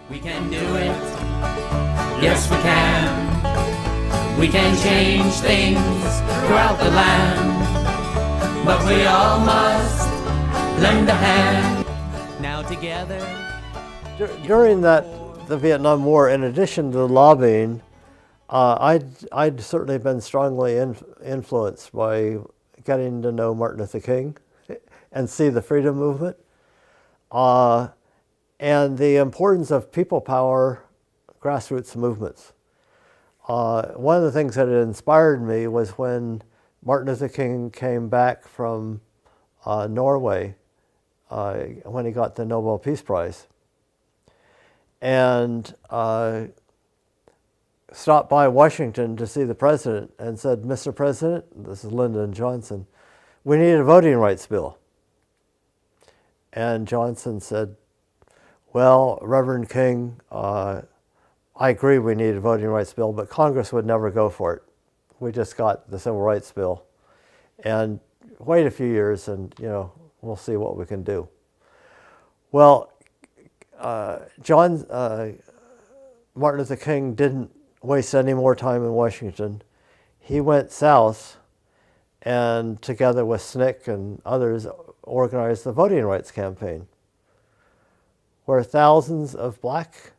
We can do it. Yes, we can. We can change things throughout the land. But we all must lend a hand. Now together. During the Vietnam War, in addition to the lobbying, I'd certainly been strongly influenced by getting to know Martin Luther King and see the freedom movement and the importance of people power grassroots movements. One of the things that inspired me was when Martin Luther King came back from Norway when he got the Nobel Peace Prize, and stopped by Washington to see the president and said, "Mr. President," this is Lyndon Johnson, "we need a voting rights bill." And Johnson said, "Well, Reverend King, I agree we need a voting rights bill, but Congress would never go for it. We just got the Civil Rights Bill. And wait a few years and, we'll see what we can do." Well, Martin Luther King didn't waste any more time in Washington. He went south and, together with SNCC and others, organized the Voting Rights Campaign, where thousands of black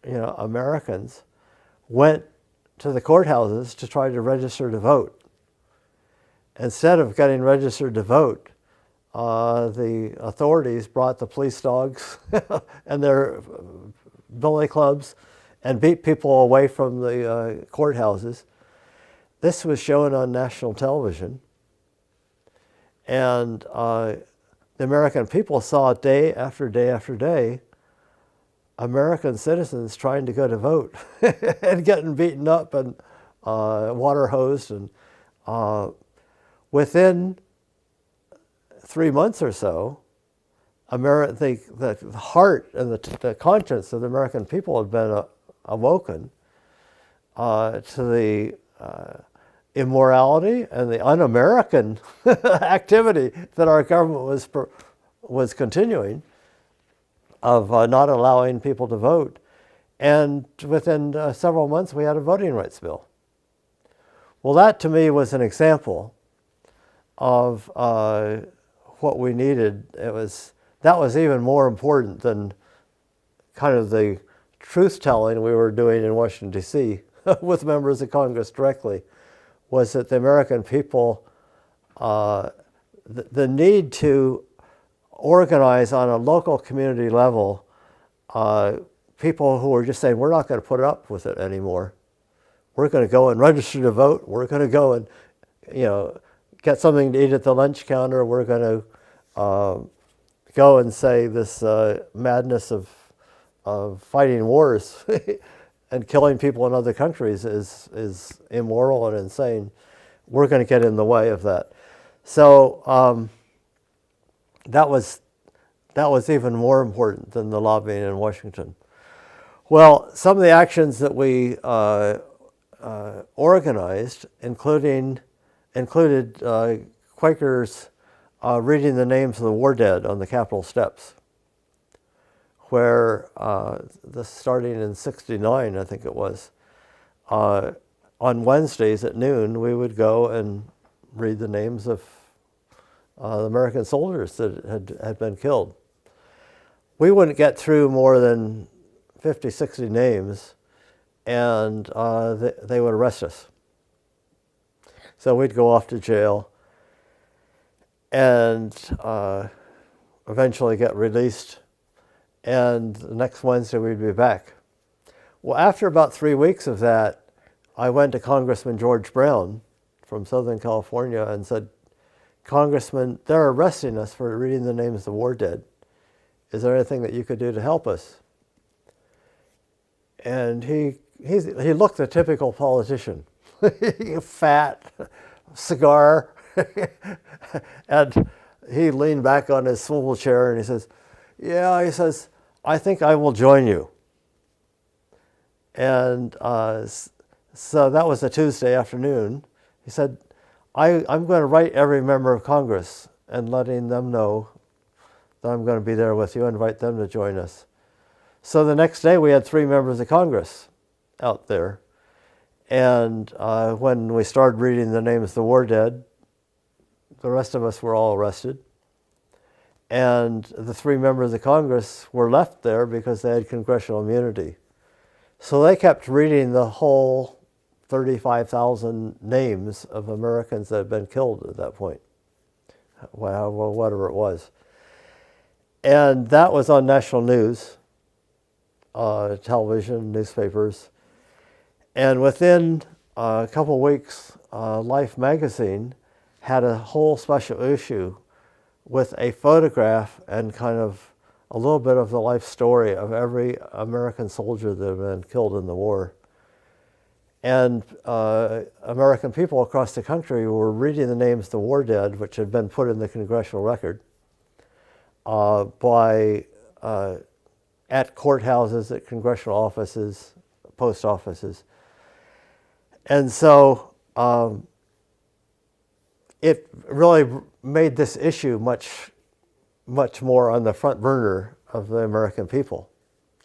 Americans went to the courthouses to try to register to vote. Instead of getting registered to vote, the authorities brought the police dogs and their billy clubs and beat people away from the courthouses. This was shown on national television. And the American people saw day after day after day American citizens trying to go to vote and getting beaten up and water hosed. And within 3 months or so, the heart and the conscience of the American people had been awoken to the immorality and the un-American activity that our government was continuing of not allowing people to vote. And within several months, we had a voting rights bill. Well, that to me was an example of what we needed. That was even more important than kind of the truth-telling we were doing in Washington, D.C. with members of Congress directly, was that the American people, the need to organize on a local community level, people who were just saying, we're not going to put up with it anymore. We're going to go and register to vote. We're going to go and, get something to eat at the lunch counter. We're going to go and say this madness of fighting wars and killing people in other countries is immoral and insane. We're going to get in the way of that. So that was even more important than the lobbying in Washington. Well, some of the actions that we organized included Quakers reading the names of the war dead on the Capitol steps, where starting in '69, I think it was, on Wednesdays at noon, we would go and read the names of the American soldiers that had been killed. We wouldn't get through more than 50, 60 names, and they would arrest us. So we'd go off to jail and eventually get released, and the next Wednesday we'd be back. Well, after about 3 weeks of that, I went to Congressman George Brown from Southern California and said, "Congressman, they're arresting us for reading the names of the war dead. Is there anything that you could do to help us?" And he looked the typical politician, fat, cigar, and he leaned back on his swivel chair and he says, "Yeah," he says, "I think I will join you." And so that was a Tuesday afternoon. He said, I'm going to write every member of Congress and letting them know that I'm going to be there with you, invite them to join us. So the next day we had 3 members of Congress out there. And when we started reading the names of the war dead, the rest of us were all arrested. And the 3 members of Congress were left there because they had congressional immunity. So they kept reading the whole 35,000 names of Americans that had been killed at that point, whatever it was. And that was on national news, television, newspapers. And within a couple of weeks, Life magazine had a whole special issue with a photograph and kind of a little bit of the life story of every American soldier that had been killed in the war. And American people across the country were reading the names of the war dead, which had been put in the congressional record, at courthouses, at congressional offices, post offices. And so it really made this issue much more on the front burner of the American people.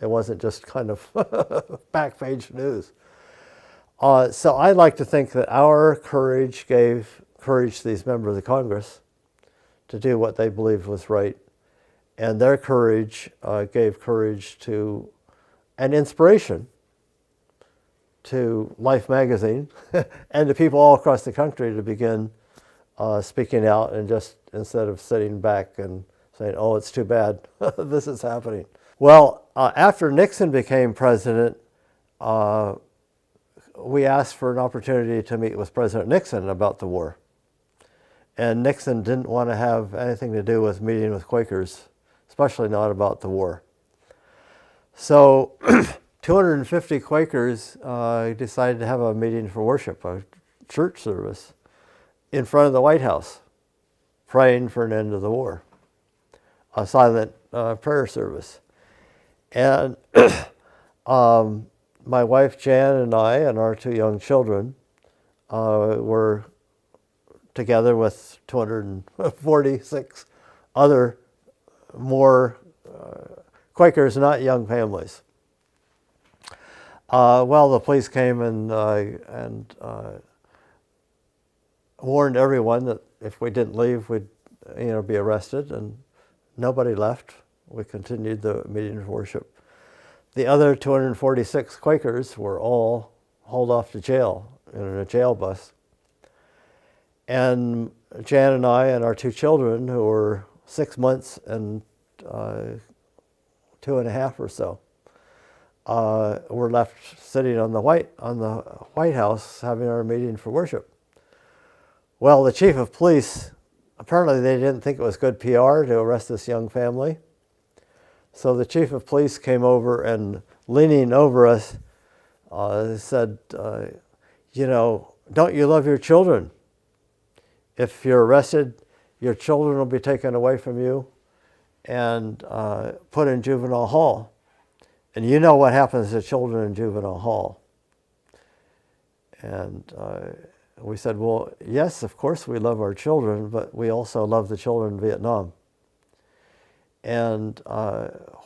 It wasn't just kind of back page news. So I like to think that our courage gave courage to these members of Congress to do what they believed was right. And their courage gave courage to and inspiration to Life magazine and to people all across the country to begin speaking out, and just instead of sitting back and saying, oh, it's too bad, this is happening. Well, after Nixon became president, we asked for an opportunity to meet with President Nixon about the war. And Nixon didn't want to have anything to do with meeting with Quakers, especially not about the war. So 250 Quakers decided to have a meeting for worship, a church service, in front of the White House, praying for an end to the war, a silent prayer service. And my wife Jan and I and our 2 young children were together with 246 other more Quakers, not young families. Well, the police came and warned everyone that if we didn't leave, we'd be arrested, and nobody left. We continued the meeting of worship. The other 246 Quakers were all hauled off to jail in a jail bus. And Jan and I and our 2 children, who were 6 months and 2.5 or so, were left sitting on the White House having our meeting for worship. Well, the chief of police, apparently they didn't think it was good PR to arrest this young family. So the chief of police came over and, leaning over us, said, don't you love your children? If you're arrested, your children will be taken away from you and put in juvenile hall. And you know what happens to children in juvenile hall. And we said, well, yes, of course we love our children, but we also love the children in Vietnam. And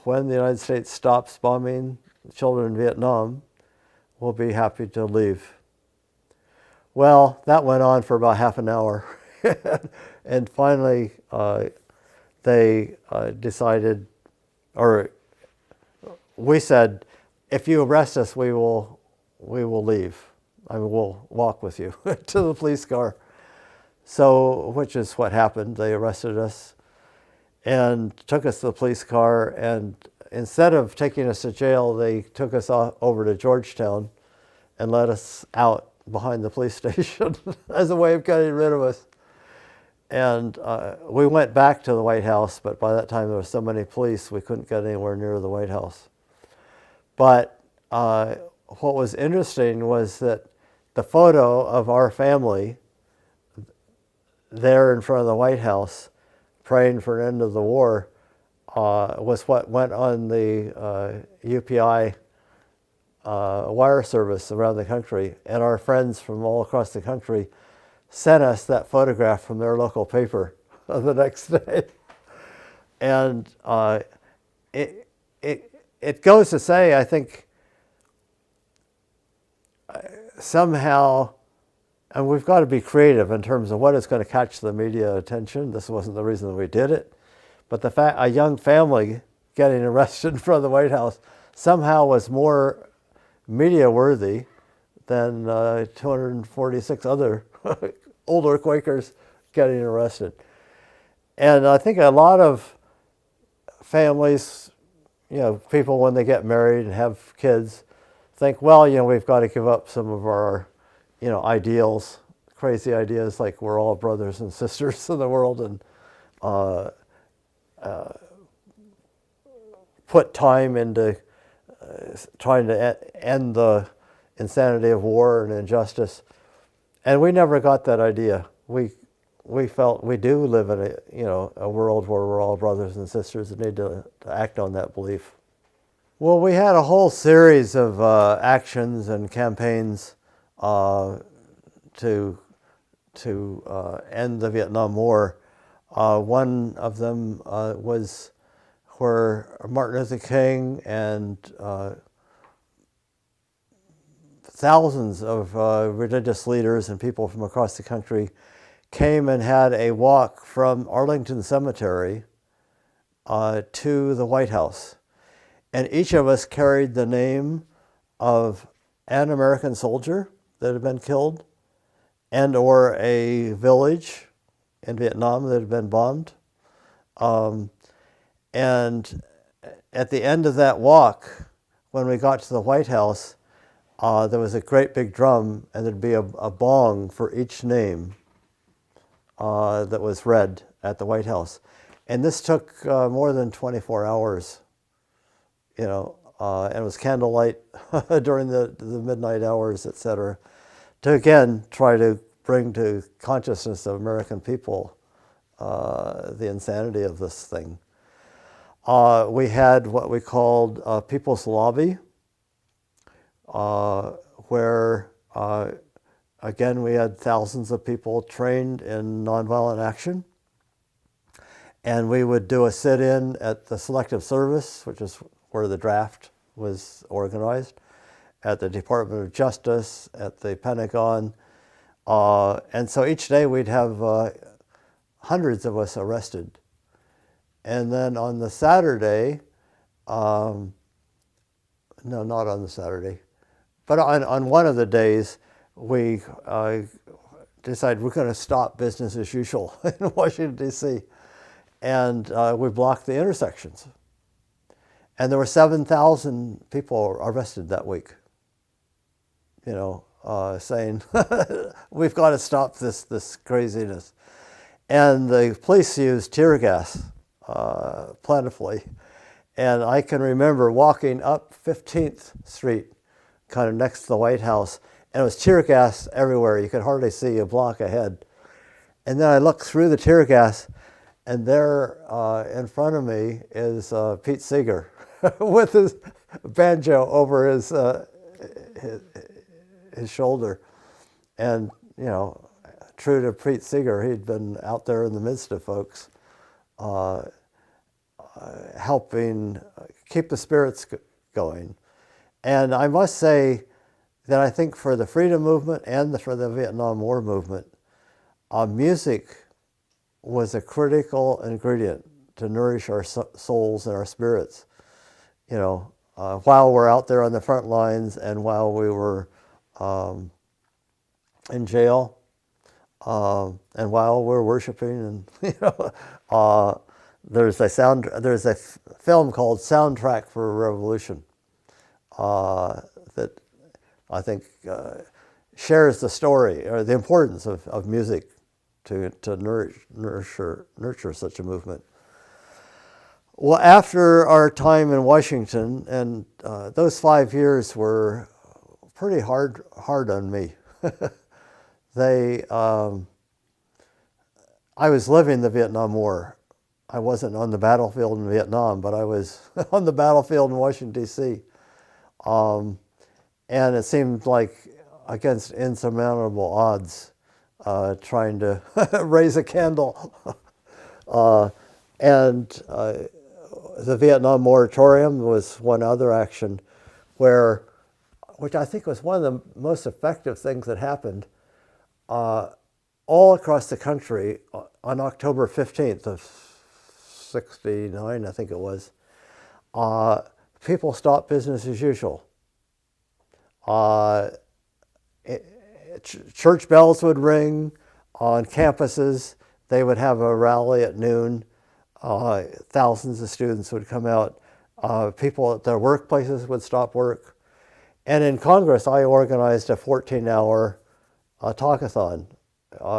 when the United States stops bombing children in Vietnam, we'll be happy to leave. Well, that went on for about half an hour. And finally, they decided, or we said, if you arrest us, we will leave. We'll walk with you to the police car. So, which is what happened. They arrested us and took us to the police car, and instead of taking us to jail, they took us over to Georgetown and let us out behind the police station as a way of getting rid of us. And we went back to the White House, but by that time there were so many police we couldn't get anywhere near the White House. But what was interesting was that the photo of our family there in front of the White House praying for an end of the war was what went on the UPI wire service around the country. And our friends from all across the country sent us that photograph from their local paper the next day. And it goes to say, I think, somehow, and we've got to be creative in terms of what is going to catch the media attention. This wasn't the reason that we did it, but the fact a young family getting arrested in front of the White House somehow was more media worthy than 246 other older Quakers getting arrested. And I think a lot of families, people when they get married and have kids, think, well, we've got to give up some of our, ideals, crazy ideas like we're all brothers and sisters in the world, and put time into trying to end the insanity of war and injustice. And we never got that idea. We felt we do live in a world where we're all brothers and sisters and need to act on that belief. Well, we had a whole series of actions and campaigns to end the Vietnam War. One of them was where Martin Luther King and thousands of religious leaders and people from across the country came and had a walk from Arlington Cemetery to the White House. And each of us carried the name of an American soldier that had been killed and or a village in Vietnam that had been bombed. And at the end of that walk, when we got to the White House, there was a great big drum, and there'd be a bong for each name that was read at the White House. And this took more than 24 hours, and it was candlelight during the midnight hours, et cetera, to again try to bring to consciousness of American people the insanity of this thing. We had what we called People's Lobby, where again we had thousands of people trained in nonviolent action. And we would do a sit-in at the Selective Service, which is where the draft was organized, at the Department of Justice, at the Pentagon. And so each day we'd have hundreds of us arrested. And then on the Saturday, no, not on the Saturday, but on one of the days, we decided we're going to stop business as usual in Washington, D.C. And we blocked the intersections. And there were 7,000 people arrested that week, saying, we've got to stop this craziness. And the police used tear gas plentifully. And I can remember walking up 15th Street, kind of next to the White House, and it was tear gas everywhere. You could hardly see a block ahead. And then I looked through the tear gas, and there in front of me is Pete Seeger with his banjo over his shoulder. And, true to Pete Seeger, he'd been out there in the midst of folks, helping keep the spirits going. And I must say that I think for the freedom movement and for the Vietnam War movement, music was a critical ingredient to nourish our souls and our spirits. While we're out there on the front lines and while we were in jail, and while we're worshiping, and there's a film called Soundtrack for a Revolution that I think shares the story or the importance of music to nurture such a movement. Well, after our time in Washington, and those 5 years were pretty hard on me. I was living the Vietnam War. I wasn't on the battlefield in Vietnam, but I was on the battlefield in Washington, D.C. And it seemed like against insurmountable odds, trying to raise a candle. And the Vietnam moratorium was one other action which I think was one of the most effective things that happened. All across the country on October 15th of 69, I think it was, people stopped business as usual. Church bells would ring on campuses. They would have a rally at noon. Thousands of students would come out. People at their workplaces would stop work. And in Congress, I organized a 14-hour talkathon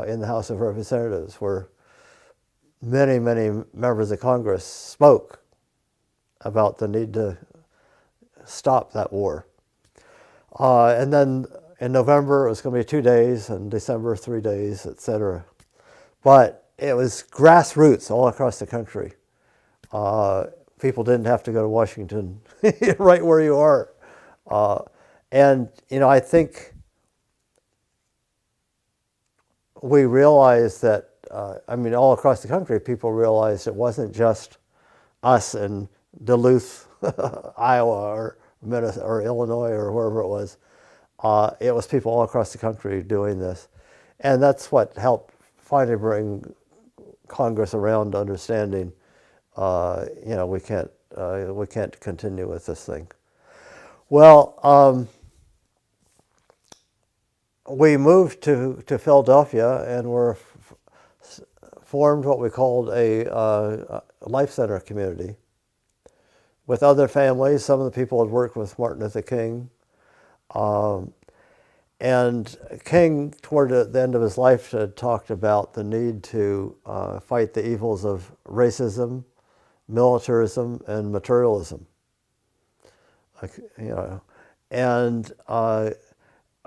in the House of Representatives where many, many members of Congress spoke about the need to stop that war. And then in November, it was going to be 2 days, and December, 3 days, etc. But it was grassroots all across the country. People didn't have to go to Washington, right where you are. And, I think we realized that, all across the country, people realized it wasn't just us in Duluth, Iowa, or Minnesota, or Illinois, or wherever it was. It was people all across the country doing this. And that's what helped finally bring Congress around to understanding, we can't continue with this thing. Well, we moved to Philadelphia and formed what we called a Life Center community with other families. Some of the people had worked with Martin Luther King. And King, toward the end of his life, had talked about the need to fight the evils of racism, militarism, and materialism. And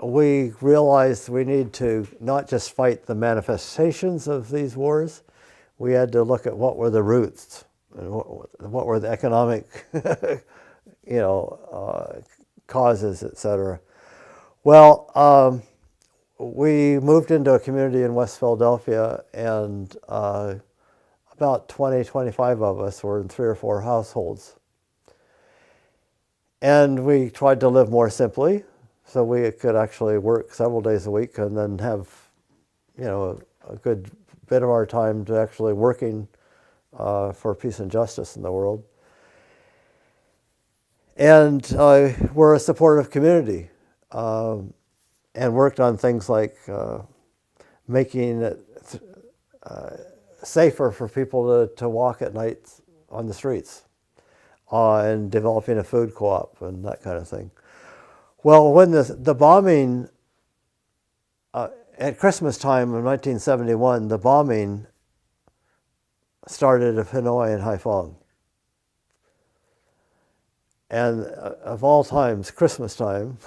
we realized we need to not just fight the manifestations of these wars, we had to look at what were the roots, and what were the economic, causes, etc. Well, we moved into a community in West Philadelphia, and about 20, 25 of us were in 3 or 4 households. And we tried to live more simply, so we could actually work several days a week and then have, a good bit of our time to actually working for peace and justice in the world. And we're a supportive community. And worked on things like making it safer for people to walk at night on the streets, and developing a food co-op and that kind of thing. Well, when the bombing, at Christmas time in 1971, the bombing started at Hanoi and Haiphong. And of all times, Christmas time,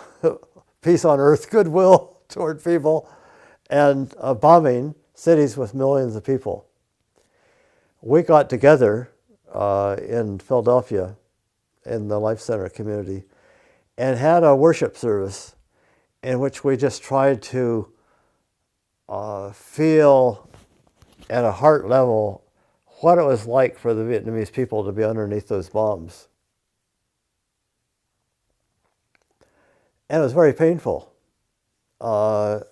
peace on earth, goodwill toward people, and bombing cities with millions of people. We got together in Philadelphia in the Life Center community and had a worship service in which we just tried to feel at a heart level what it was like for the Vietnamese people to be underneath those bombs. And it was very painful. But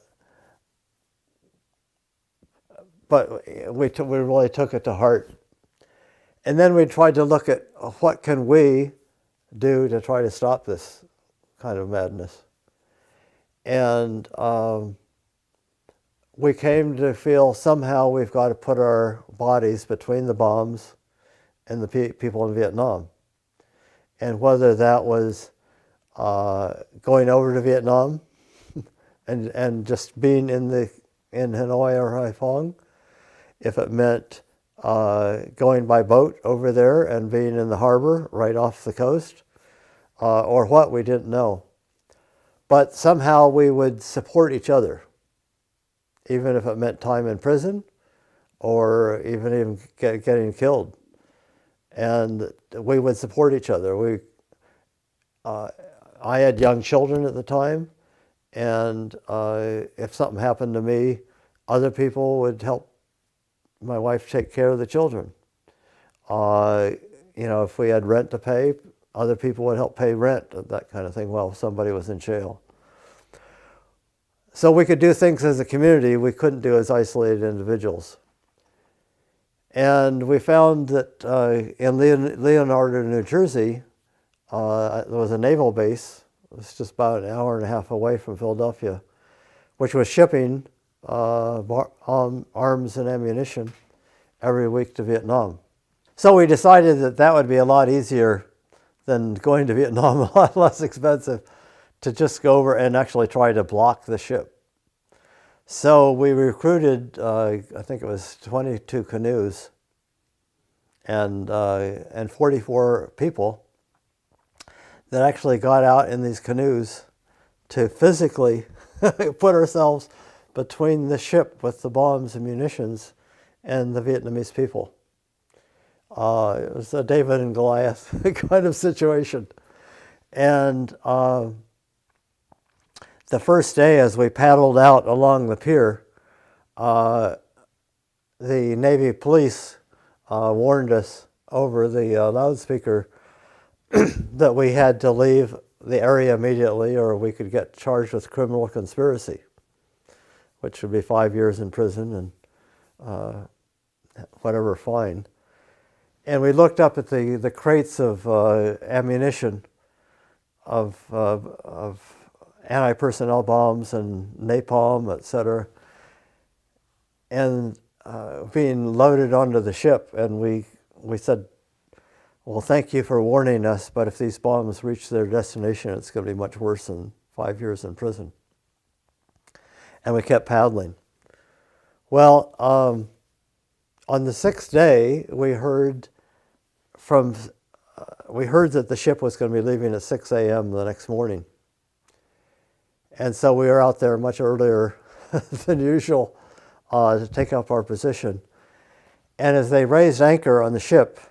we really took it to heart. And then we tried to look at what can we do to try to stop this kind of madness. And we came to feel somehow we've got to put our bodies between the bombs and the people in Vietnam. And whether that was going over to Vietnam and just being in Hanoi or Haiphong, if it meant going by boat over there and being in the harbor right off the coast, or what, we didn't know. But somehow we would support each other, even if it meant time in prison or even getting killed. And we would support each other. I had young children at the time, and if something happened to me, other people would help my wife take care of the children. if we had rent to pay, other people would help pay rent, that kind of thing, while somebody was in jail. So we could do things as a community we couldn't do as isolated individuals. And we found that in Leonardo, New Jersey, there was a naval base. It was just about an hour and a half away from Philadelphia, which was shipping arms and ammunition every week to Vietnam. So we decided that that would be a lot easier than going to Vietnam, a lot less expensive, to just go over and actually try to block the ship. So we recruited, I think it was 22 canoes and 44 people that actually got out in these canoes to physically put ourselves between the ship with the bombs and munitions and the Vietnamese people. It was a David and Goliath kind of situation. And the first day, as we paddled out along the pier, the Navy police warned us over the loudspeaker that we had to leave the area immediately or we could get charged with criminal conspiracy, which would be 5 years in prison and whatever fine. And we looked up at the crates of ammunition, of anti-personnel bombs and napalm, etc., and being loaded onto the ship. And we said, well, thank you for warning us, but if these bombs reach their destination, it's going to be much worse than 5 years in prison. And we kept paddling. Well, on the sixth day, we heard that the ship was going to be leaving at 6 a.m. the next morning. And so we were out there much earlier than usual to take up our position. And as they raised anchor on the ship,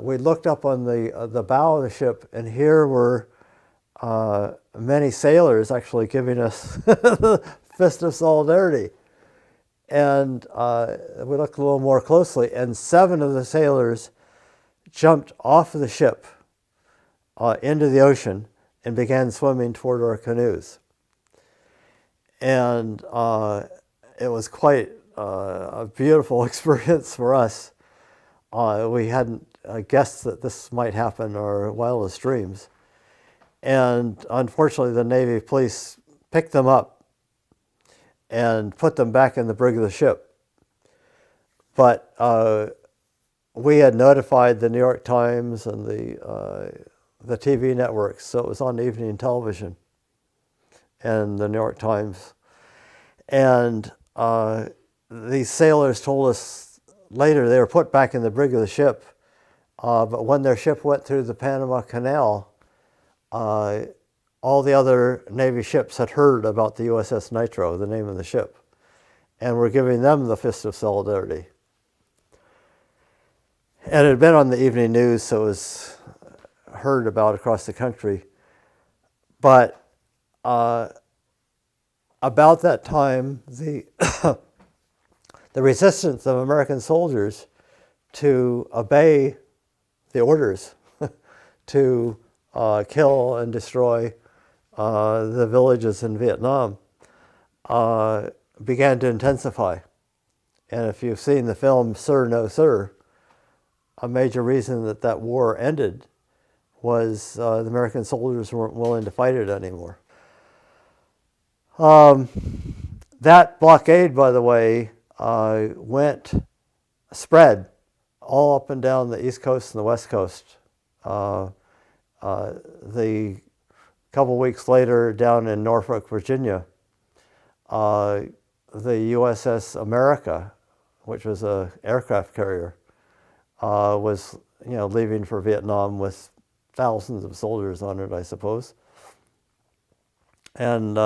we looked up on the bow of the ship, and here were many sailors actually giving us the fist of solidarity. And we looked a little more closely, and 7 of the sailors jumped off of the ship into the ocean and began swimming toward our canoes. And it was quite a beautiful experience for us. We hadn't guessed that this might happen in our wildest dreams. And unfortunately, the Navy police picked them up and put them back in the brig of the ship. But we had notified the New York Times and the TV networks, so it was on evening television and the New York Times. And these sailors told us later they were put back in the brig of the ship, but when their ship went through the Panama Canal, all the other Navy ships had heard about the USS Nitro, the name of the ship, and were giving them the fist of solidarity. And it had been on the evening news, so it was heard about across the country. But about that time, the the resistance of American soldiers to obey the orders to kill and destroy the villages in Vietnam began to intensify. And if you've seen the film Sir, No Sir, a major reason that that war ended was the American soldiers weren't willing to fight it anymore. That blockade, by the way, spread all up and down the East Coast and the West Coast. The couple weeks later, down in Norfolk, Virginia, the USS America, which was an aircraft carrier, was leaving for Vietnam with thousands of soldiers on it, I suppose, and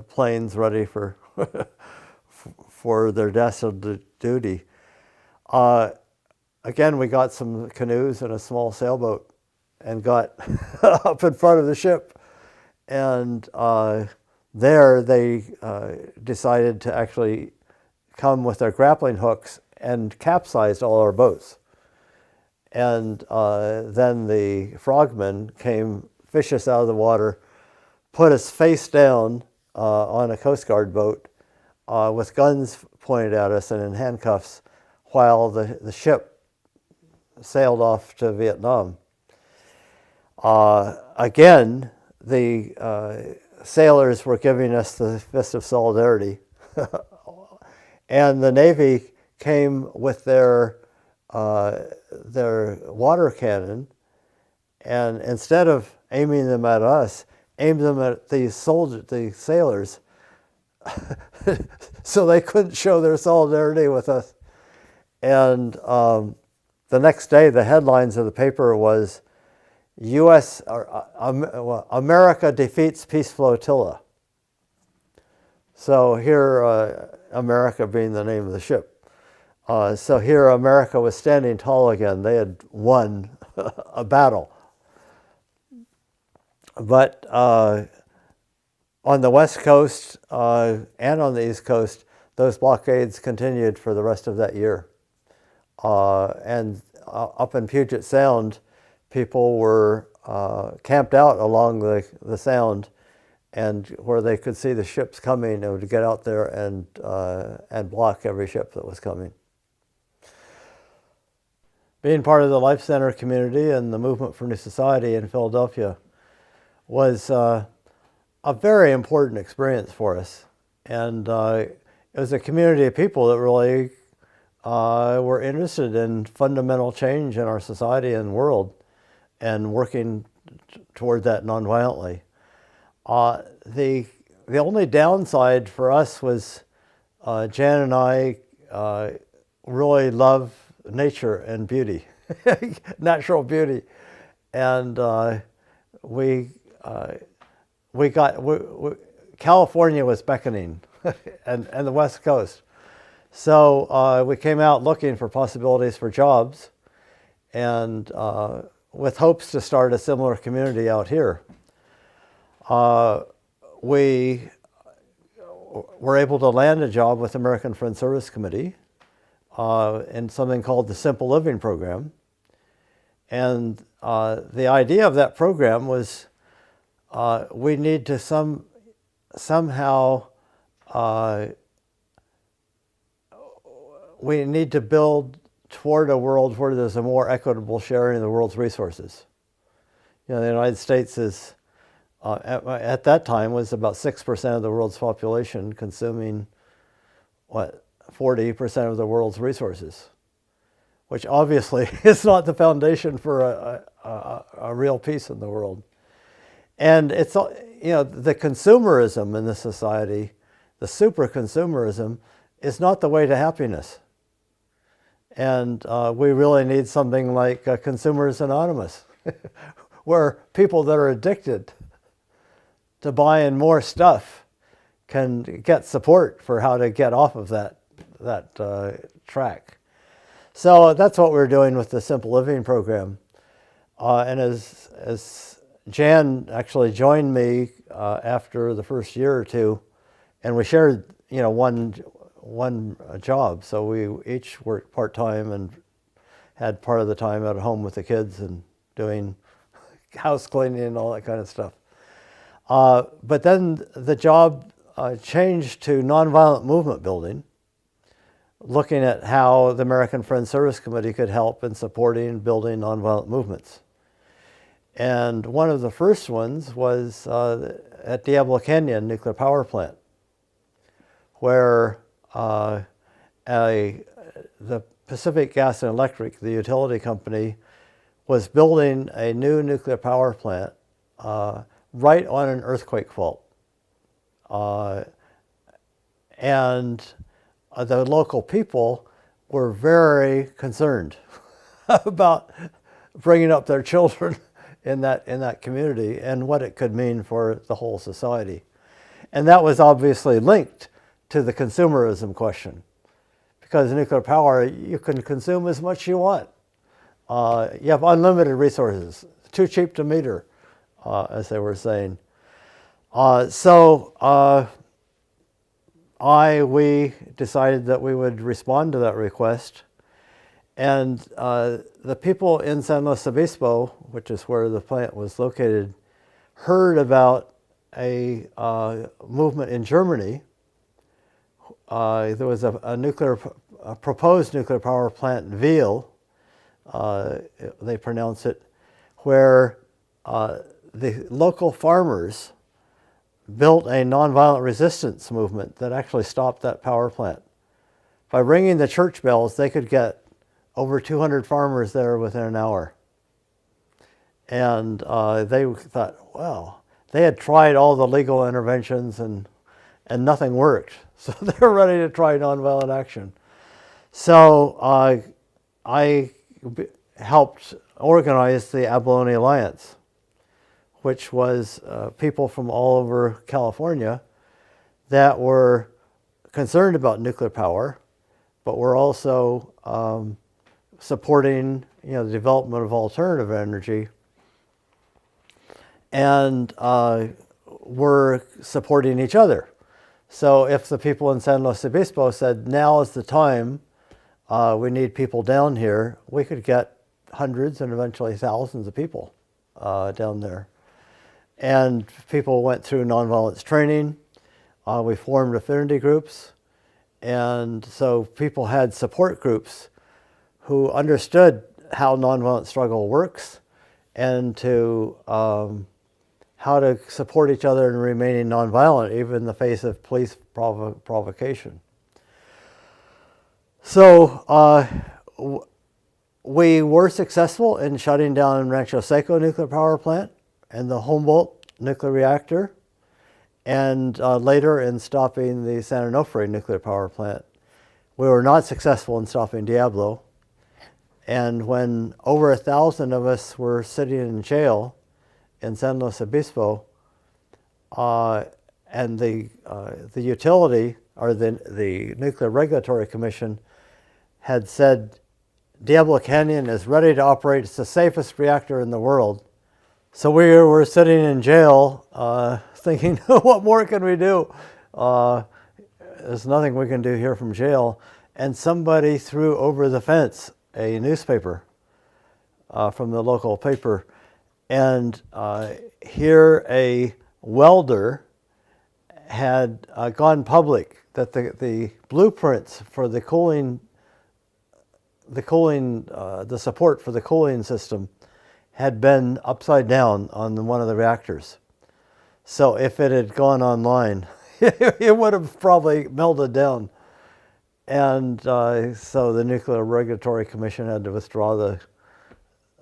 planes ready for for their destined duty. Again, we got some canoes and a small sailboat and got up in front of the ship, and there they decided to actually come with their grappling hooks and capsized all our boats. And then the frogman came, fished us out of the water, put us face down on a Coast Guard boat with guns pointed at us and in handcuffs while the ship sailed off to Vietnam. Again, the sailors were giving us the fist of solidarity. And the Navy came with their water cannon, and instead of aiming them at us, aimed them at the sailors, so they couldn't show their solidarity with us. And the next day, the headlines of the paper was, America defeats peace flotilla. So here, America being the name of the ship. So here America was standing tall again. They had won a battle. But on the West Coast and on the East Coast, those blockades continued for the rest of that year. And up in Puget Sound, people were camped out along the sound, and where they could see the ships coming, they would get out there and block every ship that was coming. Being part of the Life Center community and the Movement for New Society in Philadelphia was a very important experience for us. And it was a community of people that really were interested in fundamental change in our society and world and working toward that nonviolently. The only downside for us was Jan and I really love nature and beauty, natural beauty, and California was beckoning, and the West Coast. So we came out looking for possibilities for jobs, and with hopes to start a similar community out here. We were able to land a job with American Friends Service Committee in something called the Simple Living Program. And the idea of that program was we need to somehow we need to build toward a world where there's a more equitable sharing of the world's resources. You know, the United States is, at that time, was about 6% of the world's population, consuming, 40% of the world's resources, which obviously is not the foundation for a real peace in the world. And it's, the consumerism in this society, the super consumerism, is not the way to happiness. And we really need something like Consumers Anonymous, where people that are addicted to buying more stuff can get support for how to get off of that track. So that's what we're doing with the Simple Living Program. And as Jan actually joined me after the first year or two, and we shared, one job. So we each worked part-time and had part of the time at home with the kids and doing house cleaning and all that kind of stuff. But then the job changed to nonviolent movement building, looking at how the American Friends Service Committee could help in supporting and building nonviolent movements. And one of the first ones was at Diablo Canyon Nuclear Power Plant, where the Pacific Gas and Electric, the utility company, was building a new nuclear power plant right on an earthquake fault. And the local people were very concerned about bringing up their children in that community and what it could mean for the whole society. And that was obviously linked to the consumerism question, because nuclear power, you can consume as much as you want. You have unlimited resources, too cheap to meter, as they were saying. We decided that we would respond to that request And the people in San Luis Obispo, which is where the plant was located, heard about a movement in Germany. There was a proposed nuclear power plant in Wiel, they pronounce it, where the local farmers built a nonviolent resistance movement that actually stopped that power plant. By ringing the church bells, they could get over 200 farmers there within an hour. And they thought, well, they had tried all the legal interventions and nothing worked. So they were ready to try nonviolent action. So I helped organize the Abalone Alliance, which was people from all over California that were concerned about nuclear power, but were also supporting, the development of alternative energy, and were supporting each other. So if the people in San Luis Obispo said, now is the time, we need people down here, we could get hundreds and eventually thousands of people down there. And people went through nonviolence training. We formed affinity groups. And so people had support groups who understood how nonviolent struggle works and to how to support each other in remaining nonviolent, even in the face of police provocation. So we were successful in shutting down Rancho Seco nuclear power plant and the Humboldt nuclear reactor, and later in stopping the San Onofre nuclear power plant. We were not successful in stopping Diablo. And when over 1,000 of us were sitting in jail in San Luis Obispo, and the utility, or the Nuclear Regulatory Commission, had said, Diablo Canyon is ready to operate. It's the safest reactor in the world. So we were sitting in jail thinking, what more can we do? There's nothing we can do here from jail. And somebody threw over the fence a newspaper from the local paper. And here a welder had gone public that the blueprints for the support for the cooling system had been upside down on one of the reactors. So if it had gone online, it would have probably melted down. And so the Nuclear Regulatory Commission had to withdraw the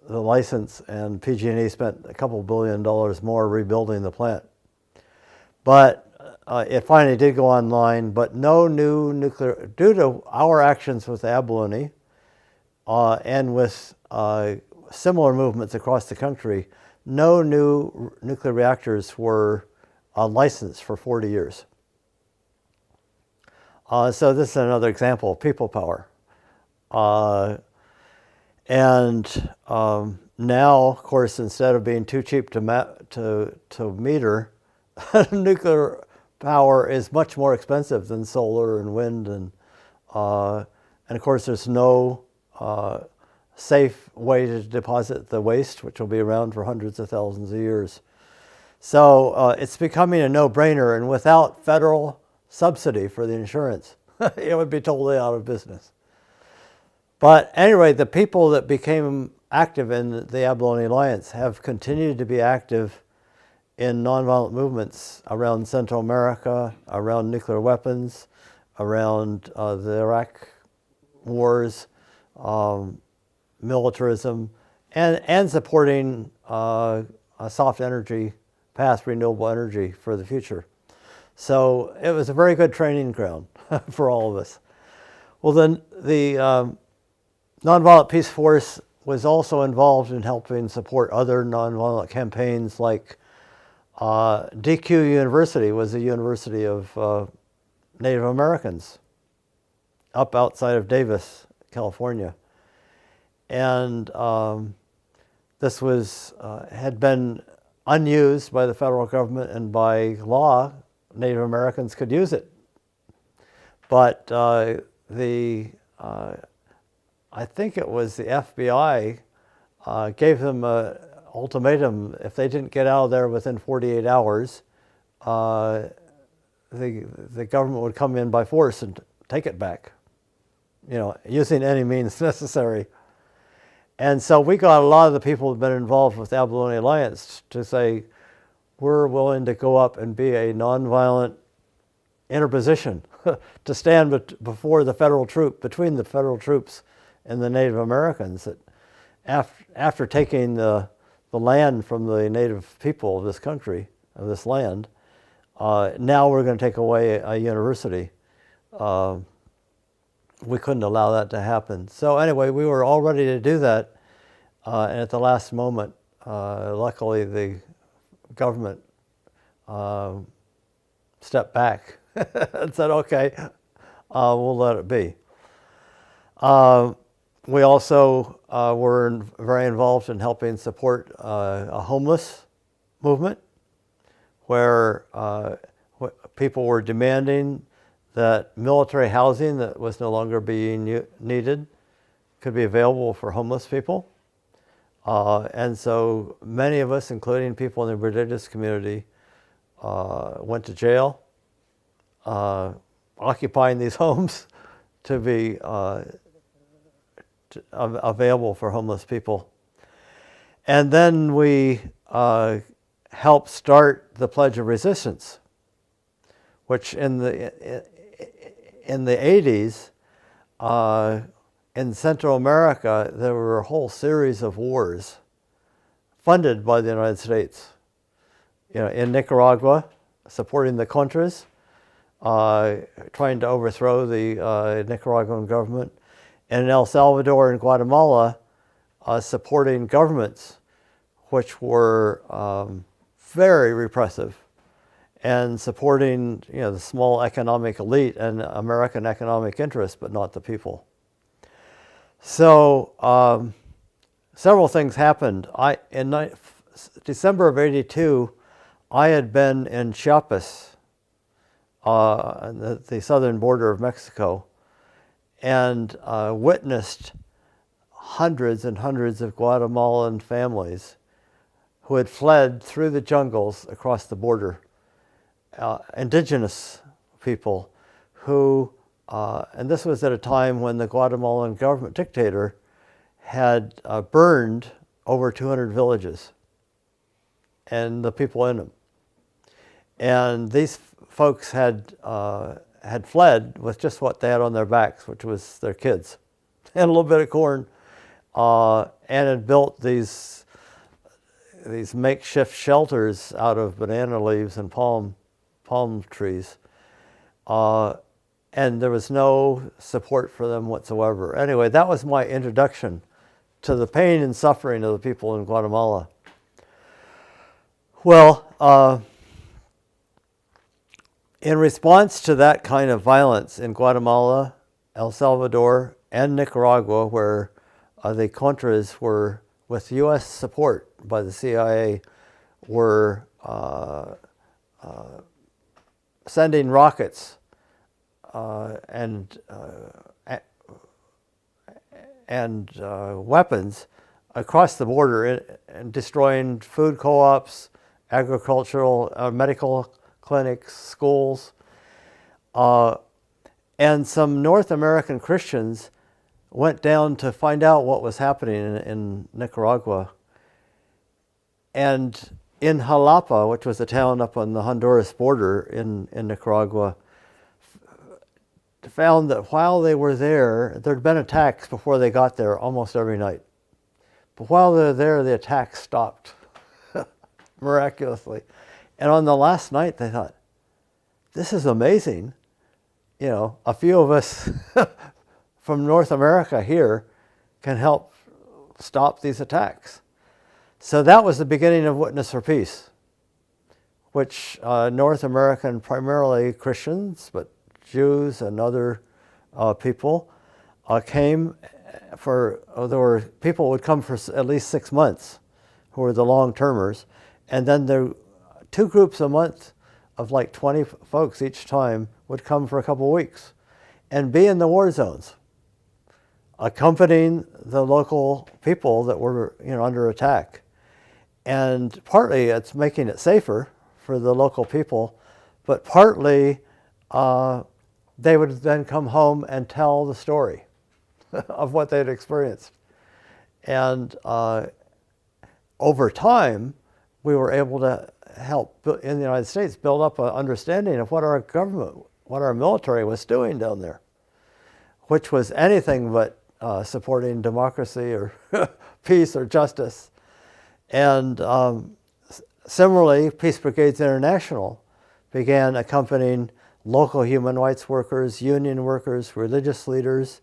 license, and PG&E spent a couple $2 billion more rebuilding the plant. But it finally did go online, but no new nuclear, due to our actions with Abalone and with similar movements across the country, no new nuclear reactors were licensed for 40 years. So this is another example of people power. And now, of course, instead of being too cheap to meter, nuclear power is much more expensive than solar and wind, and of course there's no safe way to deposit the waste, which will be around for hundreds of thousands of years. So it's becoming a no-brainer, and without federal subsidy for the insurance, it would be totally out of business. But anyway, the people that became active in the Abalone Alliance have continued to be active in nonviolent movements around Central America, around nuclear weapons, around the Iraq wars, militarism, and supporting a soft energy path, renewable energy for the future. So it was a very good training ground for all of us. Well, then the Nonviolent Peace Force was also involved in helping support other nonviolent campaigns, like DQ University was a university of Native Americans up outside of Davis, California. And this was had been unused by the federal government, and by law, Native Americans could use it. But the I think it was the FBI, gave them an ultimatum. If they didn't get out of there within 48 hours, the government would come in by force and take it back, using any means necessary. And so we got a lot of the people who've been involved with the Abalone Alliance to say, we're willing to go up and be a nonviolent interposition to stand between the federal troops and the Native Americans. That after taking the land from the Native people of this country, of this land, now we're going to take away a university. We couldn't allow that to happen. So anyway, we were all ready to do that. And at the last moment, luckily the government stepped back and said, okay, we'll let it be. We also were very involved in helping support a homeless movement where people were demanding that military housing that was no longer being needed could be available for homeless people. And so many of us, including people in the religious community, went to jail, occupying these homes to be available for homeless people. And then we helped start the Pledge of Resistance, which in the 80s, in Central America, there were a whole series of wars funded by the United States. In Nicaragua, supporting the Contras, trying to overthrow the Nicaraguan government, and in El Salvador and Guatemala, supporting governments which were very repressive and supporting the small economic elite and American economic interests, but not the people. So several things happened. In December of '82, I had been in Chiapas, the southern border of Mexico, and witnessed hundreds and hundreds of Guatemalan families who had fled through the jungles across the border. Indigenous people who, and this was at a time when the Guatemalan government dictator had burned over 200 villages and the people in them. And these folks had fled with just what they had on their backs, which was their kids and a little bit of corn, and had built these makeshift shelters out of banana leaves and palm trees. And there was no support for them whatsoever. Anyway, that was my introduction to the pain and suffering of the people in Guatemala. Well, in response to that kind of violence in Guatemala, El Salvador, and Nicaragua, where the Contras were, with U.S. support by the CIA, were sending rockets and weapons across the border and destroying food co-ops, agricultural, medical clinics, schools. And some North American Christians went down to find out what was happening in Nicaragua. And in Jalapa, which was a town up on the Honduras border in Nicaragua, found that while they were there, there'd been attacks before they got there almost every night. But while they were there, the attacks stopped miraculously. And on the last night, they thought, this is amazing. A few of us from North America here can help stop these attacks. So that was the beginning of Witness for Peace, which North American, primarily Christians, but Jews and other people came for. There were people who would come for at least 6 months, who were the long-termers, and then there 2 groups a month of like 20 folks each time would come for a couple of weeks and be in the war zones. accompanying the local people that were under attack. And partly it's making it safer for the local people, but partly they would then come home and tell the story of what they'd experienced. And over time, we were able to help in the United States build up an understanding of what our government, what our military was doing down there, which was anything but supporting democracy or peace or justice. And similarly, Peace Brigades International began accompanying local human rights workers, union workers, religious leaders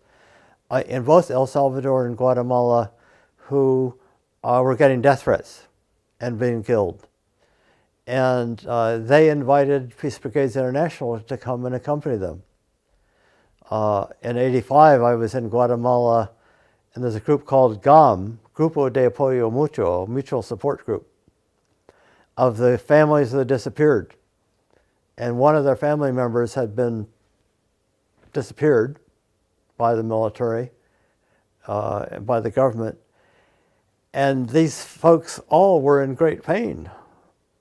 in both El Salvador and Guatemala who were getting death threats and being killed. And they invited Peace Brigades International to come and accompany them. In '85, I was in Guatemala, and there's a group called GAM, Grupo de Apoyo Mutuo, Mutual Support Group, of the families that disappeared. And one of their family members had been disappeared by the military, and by the government. And these folks all were in great pain.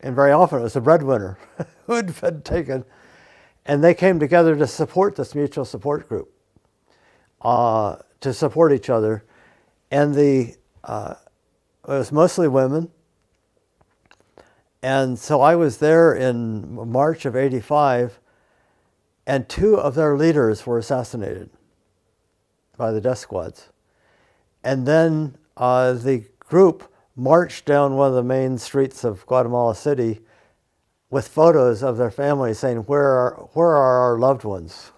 And very often it was the breadwinner who had been taken. And they came together to support this mutual support group, to support each other. And it was mostly women. And so I was there in March of '85, and 2 of their leaders were assassinated by the death squads. And then the group marched down one of the main streets of Guatemala City with photos of their families saying, where are our loved ones?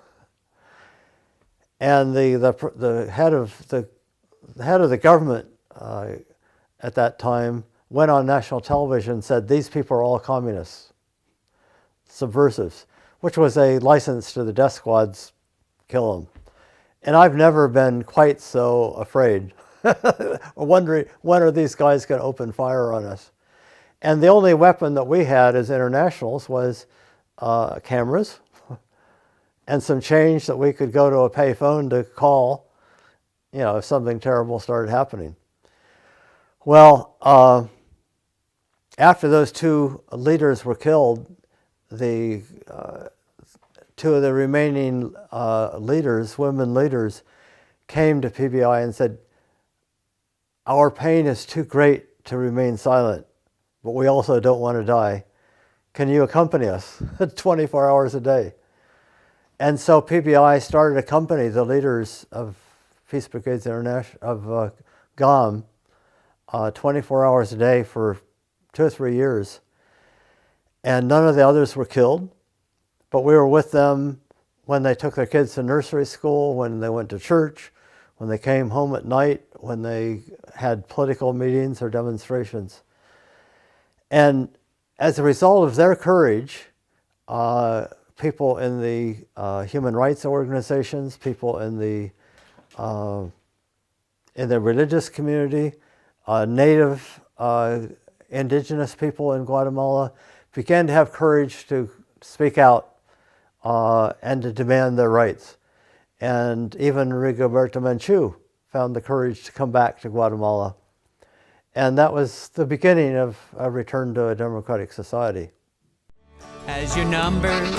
And the head of the government at that time went on national television and said, these people are all communists, subversives, which was a license to the death squads, kill them. And I've never been quite so afraid, wondering when are these guys going to open fire on us. And the only weapon that we had as internationals was cameras and some change that we could go to a pay phone to call, if something terrible started happening. Well, after those 2 leaders were killed, the 2 of the remaining leaders, women leaders, came to PBI and said, our pain is too great to remain silent, but we also don't want to die. Can you accompany us 24 hours a day? And so PBI started to accompany the leaders of Peace Brigades International, of GAM, 24 hours a day for 2 or 3 years. And none of the others were killed, but we were with them when they took their kids to nursery school, when they went to church, when they came home at night, when they had political meetings or demonstrations. And as a result of their courage, people in the human rights organizations, people in the religious community, native indigenous people in Guatemala began to have courage to speak out and to demand their rights. And even Rigoberta Menchú found the courage to come back to Guatemala. And that was the beginning of a return to a democratic society. As your numbers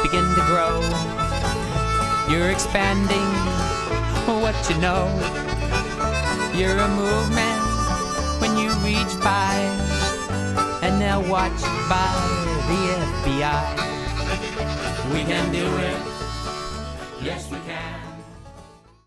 begin to grow, you're expanding what you know. You're a movement when you reach 5, and they're watched by the FBI. We can do it, yes we can.